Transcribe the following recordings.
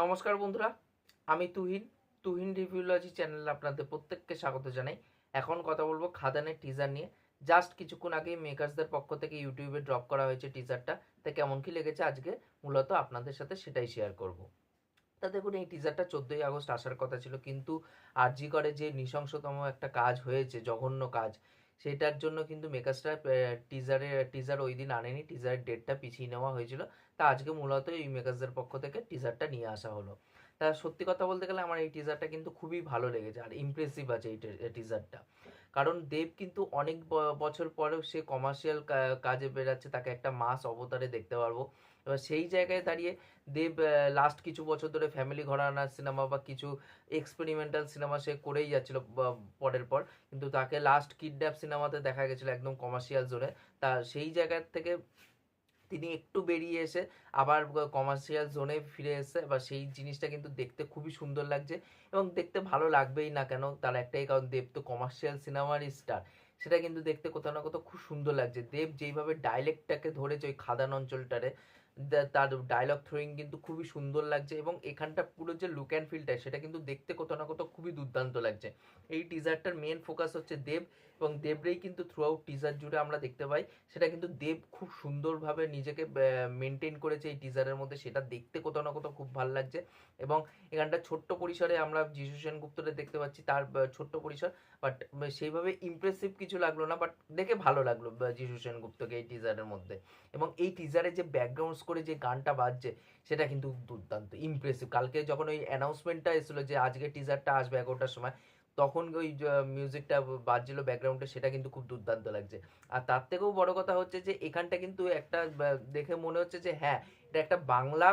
নমস্কার বন্ধুরা, আমি তুহিন রিভিউলজি চ্যানেলে আপনাদের প্রত্যেককে স্বাগত জানাই। এখন কথা বলবো খাদানের টিজার নিয়ে। জাস্ট কিছুক্ষণ আগেই মেকার্সদের পক্ষ থেকে ইউটিউবে ড্রপ করা হয়েছে টিজারটা। তা কেমন কি লেগেছে আজকে মূলত আপনাদের সাথে সেটাই শেয়ার করব। তা দেখুন, এই টিজারটা 14ই আগস্ট আসার কথা ছিল, কিন্তু আরজি করে যে নৃশংসতম একটা কাজ হয়েছে, জঘন্য কাজ, সেটার জন্য কিন্তু মেকার্সরা টিজার ওই দিন আনেনি, টিজারের ডেটটা পিছিয়ে নেওয়া হয়েছিল। তা আজকে মূলত এই মেকার্সদের পক্ষ থেকে টিজারটা নিয়ে আসা হলো। তা সত্যি কথা বলতে গেলে আমার এই টিজারটা কিন্তু খুবই ভালো লেগেছে আর ইমপ্রেসিভ আছে এই টিজারটা। কারণ দেব কিন্তু অনেক বছর পরেও সে কমার্শিয়াল কাজে বেরাচ্ছে, তাকে একটা মাস অবতারে দেখতে পারবো। এবার সেই জায়গায় দাঁড়িয়ে দেব লাস্ট কিছু বছর ধরে ফ্যামিলি ঘরানার সিনেমা বা কিছু এক্সপেরিমেন্টাল সিনেমা সে করেই যাচ্ছিল পরের পর, কিন্তু তাকে লাস্ট কিডন্যাপ সিনেমাতে দেখা গেছিলো একদম কমার্শিয়াল জোনে। তা সেই জায়গার থেকে তিনি একটু বেরিয়ে এসে আবার কমার্শিয়াল জোনে ফিরে এসে, এবার সেই জিনিসটা কিন্তু দেখতে খুবই সুন্দর লাগছে এবং দেখতে ভালো লাগবেই না কেন, তার একটাই কারণ, দেব তো কমার্শিয়াল সিনেমারই স্টার। সেটা কিন্তু দেখতে কোথাও না কোথাও খুব সুন্দর লাগছে। দেব যেইভাবে ডায়লেক্টটাকে ধরেছে ওই খাদান অঞ্চলটারে, তার ডায়লগ থ্রোয়িং কিন্তু খুবই সুন্দর লাগছে এবং এখানটা পুরো যে লুক অ্যান্ড ফিলটা সেটা কিন্তু দেখতে কোথাও না কোথাও খুবই দুর্দান্ত লাগছে। এই টিজারটার মেন ফোকাস হচ্ছে দেব, এবং দেবরেই কিন্তু থ্রু আউট টিজার জুড়ে আমরা দেখতে পাই। সেটা কিন্তু দেব খুব সুন্দরভাবে নিজেকে মেনটেন করেছে এই টিজারের মধ্যে, সেটা দেখতে কোথাও না কোথাও খুব ভালো লাগছে। এবং এখানটা ছোট্ট পরিসরে আমরা যিশু সেনগুপ্তরে দেখতে পাচ্ছি, তার ছোট্ট পরিসর, বাট সেইভাবে ইমপ্রেসিভ কিছু লাগলো না, বাট দেখে ভালো লাগলো যিশু সেনগুপ্তকে এই টিজারের মধ্যে। এবং এই টিজারে যে ব্যাকগ্রাউন্ড স্কোরে যে গানটা বাজছে সেটা কিন্তু দুর্দান্ত ইমপ্রেসিভ। কালকে যখন ওই অ্যানাউন্সমেন্টটা এসেছিলো যে আজকে টিজারটা আসবে 11টার সময়, তখন ওই মিউজিকটা বাজছিল ব্যাকগ্রাউন্ডে, সেটা কিন্তু খুব দুর্দান্ত লাগছে। আর তার থেকেও বড় কথা হচ্ছে যে এখানটা কিন্তু একটা দেখে মনে হচ্ছে যে হ্যাঁ, এটা একটা বাংলা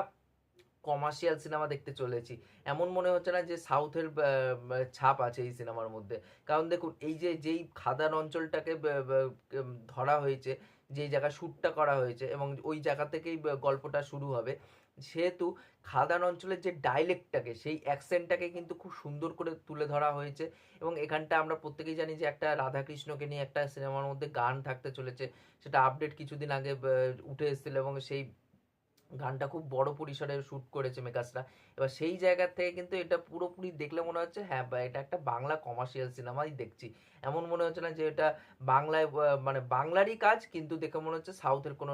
কমার্শিয়াল সিনেমা দেখতে চলেছি। এমন মনে হচ্ছে না যে সাউথের ছাপ আছে এই সিনেমার মধ্যে। কারণ দেখুন, এই যে যেই খাদান অঞ্চলটাকে ধরা হয়েছে, যেই জায়গায় শ্যুটটা করা হয়েছে এবং ওই জায়গা থেকেই গল্পটা শুরু হবে, সেহেতু খাদান অঞ্চলের যে ডাইলেক্টটাকে, সেই অ্যাকসেন্টটাকে কিন্তু খুব সুন্দর করে তুলে ধরা হয়েছে। এবং এখানটা আমরা প্রত্যেকেই জানি যে একটা রাধাকৃষ্ণকে নিয়ে একটা সিনেমার মধ্যে গান থাকতে চলেছে, সেটা আপডেট কিছুদিন আগে উঠে এসেছিল এবং সেই গানটা খুব বড় পরিসরে শ্যুট করেছে মেকার্সরা। এবার সেই জায়গা থেকে কিন্তু এটা পুরোপুরি দেখলে মনে হচ্ছে হ্যাঁ, এটা একটা বাংলা কমার্শিয়াল সিনেমাই দেখছি। এমন মনে হচ্ছে না যে এটা বাংলায় মানে বাংলারই কাজ, কিন্তু দেখে মনে হচ্ছে সাউথের কোনো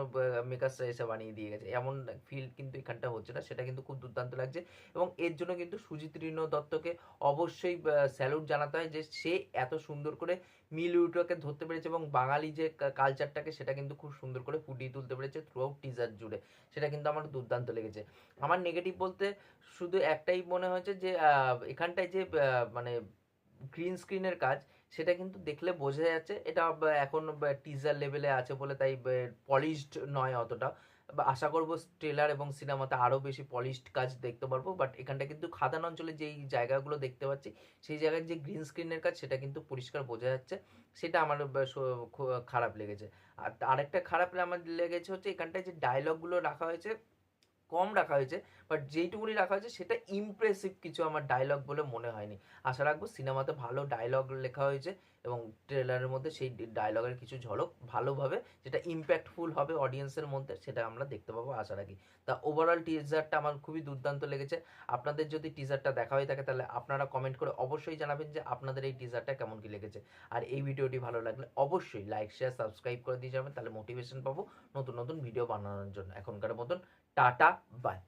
মেকার্সরা এসে বানিয়ে দিয়ে গেছে, এমন ফিল কিন্তু এখানটা হচ্ছে না। সেটা কিন্তু খুব দুর্দান্ত লাগছে এবং এর জন্য কিন্তু সুজিত রিনো দত্তকে অবশ্যই স্যালুট জানাতে হয় যে সে এত সুন্দর করে মিলিউডকে ধরতে পেরেছে এবং বাঙালি যে কালচারটাকে সেটা কিন্তু খুব সুন্দর করে ফুটিয়ে তুলতে পেরেছে থ্রু আউট টিজার জুড়ে। সেটা কিন্তু আমার দুর্দান্ত লেগেছে। আমার নেগেটিভ বলতে শুধু একটাই মনে হয়েছে যে এখানটায় যে মানে গ্রিন স্ক্রিনের কাজ, সেটা কিন্তু দেখলে বোঝা যাচ্ছে এটা এখন টিজার লেভেলে আছে বলে, তাই পলিশড নয় অতটা। আশা করবো ট্রেলার এবং সিনেমাতে আরও বেশি পলিশড কাজ দেখতে পারবো, বাট এখানটা কিন্তু খাদান অঞ্চলে যেই জায়গাগুলো দেখতে পাচ্ছি, সেই জায়গায় যে গ্রিন স্ক্রিনের কাজ সেটা কিন্তু পরিষ্কার বোঝা যাচ্ছে। সেটা আমার খারাপ লেগেছে। আর আরেকটা খারাপ আমার লেগেছে হচ্ছে এখানটায় যে ডায়লগগুলো রাখা হয়েছে, কম রাখা হয়েছে, বাট যেইটুকুনি রাখা হয়েছে সেটা ইমপ্রেসিভ কিছু আমার ডায়লগ বলে মনে হয়নি। আশা রাখবো সিনেমাতে ভালো ডায়লগ লেখা হয়েছে এবং ট্রেলারের মধ্যে সেই ডায়লগের কিছু ঝলক ভালোভাবে, যেটা ইম্প্যাক্টফুল হবে অডিয়েন্সের মধ্যে, সেটা আমরা দেখতে পাবো আশা রাখি। তা ওভারঅল টিজারটা আমার খুবই দুর্দান্ত লেগেছে। আপনাদের যদি টিজারটা দেখা হয়ে থাকে তাহলে আপনারা কমেন্ট করে অবশ্যই জানাবেন যে আপনাদের এই টিজারটা কেমন কি লেগেছে। আর এই ভিডিওটি ভালো লাগলে অবশ্যই লাইক শেয়ার সাবস্ক্রাইব করে দিয়ে যাবেন, তাহলে মোটিভেশন পাবো নতুন নতুন ভিডিও বানানোর জন্য। এখনকার মতন টাটা, বাই।